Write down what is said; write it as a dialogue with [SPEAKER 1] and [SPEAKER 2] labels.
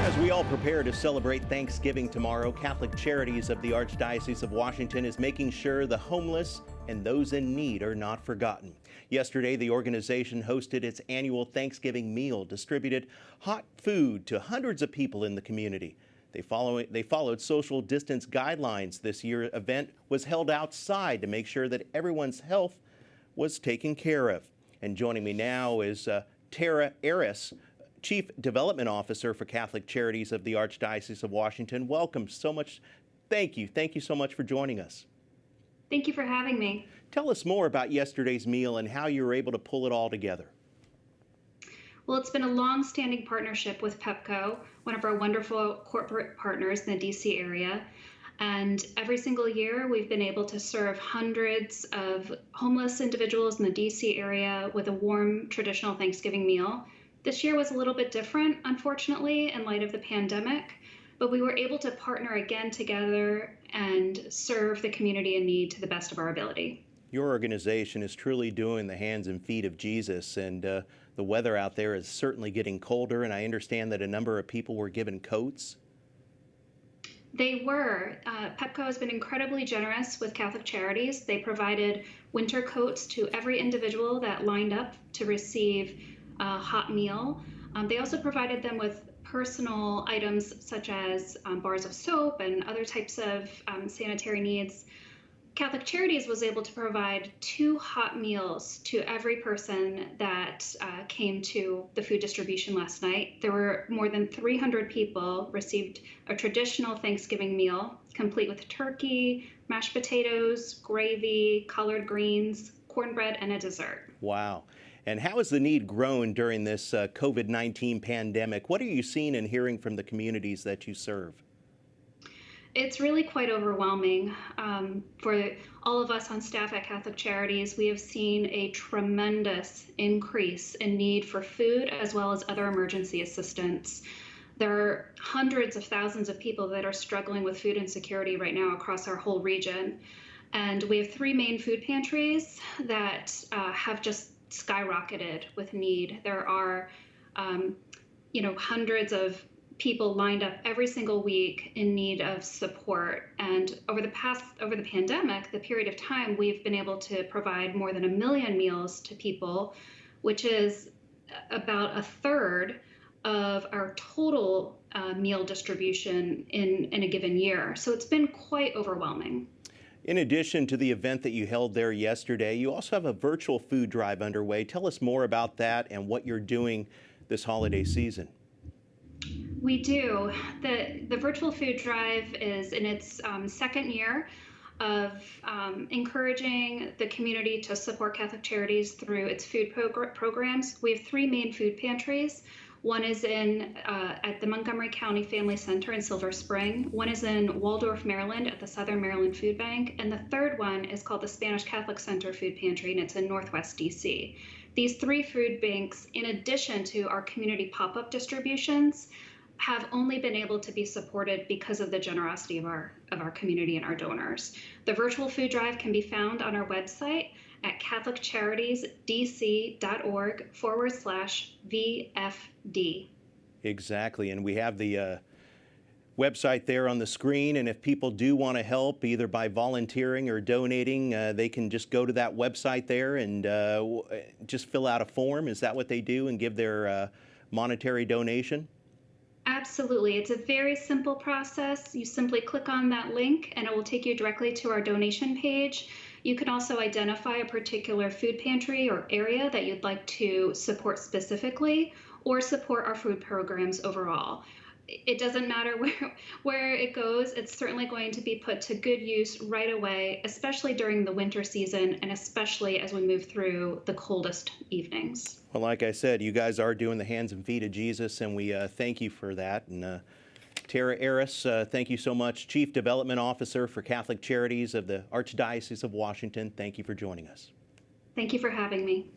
[SPEAKER 1] As we all prepare to celebrate Thanksgiving tomorrow, Catholic Charities of the Archdiocese of Washington is making sure the homeless and those in need are not forgotten. Yesterday, the organization hosted its annual Thanksgiving meal, distributed hot food to hundreds of people in the community. They followed social distance guidelines. This year's event was held outside to make sure that everyone's health was taken care of. And joining me now is Arras, Chief Development Officer for Catholic Charities of the Archdiocese of Washington. Welcome so much. Thank you. Thank you so much for joining us.
[SPEAKER 2] Thank you for having me.
[SPEAKER 1] Tell us more about yesterday's meal and how you were able to pull it all together.
[SPEAKER 2] Well, it's been a long-standing partnership with Pepco, one of our wonderful corporate partners in the DC area. And every single year, we've been able to serve hundreds of homeless individuals in the DC area with a warm, traditional Thanksgiving meal. This year was a little bit different, unfortunately, in light of the pandemic, but we were able to partner again together and serve the community in need to the best of our ability.
[SPEAKER 1] Your organization is truly doing the hands and feet of Jesus, and the weather out there is certainly getting colder, and I understand that a number of people were given coats.
[SPEAKER 2] They were. Pepco has been incredibly generous with Catholic Charities. They provided winter coats to every individual that lined up to receive a hot meal. They also provided them with personal items such as bars of soap and other types of sanitary needs. Catholic Charities was able to provide 2 hot meals to every person that came to the food distribution last night. There were more than 300 people received a traditional Thanksgiving meal, complete with turkey, mashed potatoes, gravy, collard greens, cornbread, and a dessert.
[SPEAKER 1] Wow. And how has the need grown during this COVID-19 pandemic? What are you seeing and hearing from the communities that you serve?
[SPEAKER 2] It's really quite overwhelming. For all of us on staff at Catholic Charities, we have seen a tremendous increase in need for food as well as other emergency assistance. There are hundreds of thousands of people that are struggling with food insecurity right now across our whole region. And we have 3 main food pantries that have just skyrocketed with need. There are, hundreds of people lined up every single week in need of support. And over the pandemic, the period of time, we've been able to provide more than 1 million meals to people, which is about a third of our total meal distribution in a given year. So it's been quite overwhelming.
[SPEAKER 1] In addition to the event that you held there yesterday, you also have a virtual food drive underway. Tell us more about that and what you're doing this holiday season.
[SPEAKER 2] We do. The virtual food drive is in its second year of encouraging the community to support Catholic Charities through its food programs. We have 3 main food pantries. One is at the Montgomery County Family Center in Silver Spring. One is in Waldorf, Maryland at the Southern Maryland Food Bank. And the third one is called the Spanish Catholic Center Food Pantry, and it's in Northwest DC. These 3 food banks, in addition to our community pop-up distributions, have only been able to be supported because of the generosity of our community and our donors. The virtual food drive can be found on our website at catholiccharities.org/VFD.
[SPEAKER 1] Exactly, and we have the website there on the screen, and if people do want to help, either by volunteering or donating, they can just go to that website there and just fill out a form. Is that what they do, and give their monetary donation?
[SPEAKER 2] Absolutely. It's a very simple process. You simply click on that link and it will take you directly to our donation page. You can also identify a particular food pantry or area that you'd like to support specifically, or support our food programs overall. It doesn't matter where it goes. It's certainly going to be put to good use right away, especially during the winter season and especially as we move through the coldest evenings.
[SPEAKER 1] Well, like I said, you guys are doing the hands and feet of Jesus, and we thank you for that. And Arras, thank you so much. Chief Development Officer for Catholic Charities of the Archdiocese of Washington, thank you for joining us.
[SPEAKER 2] Thank you for having me.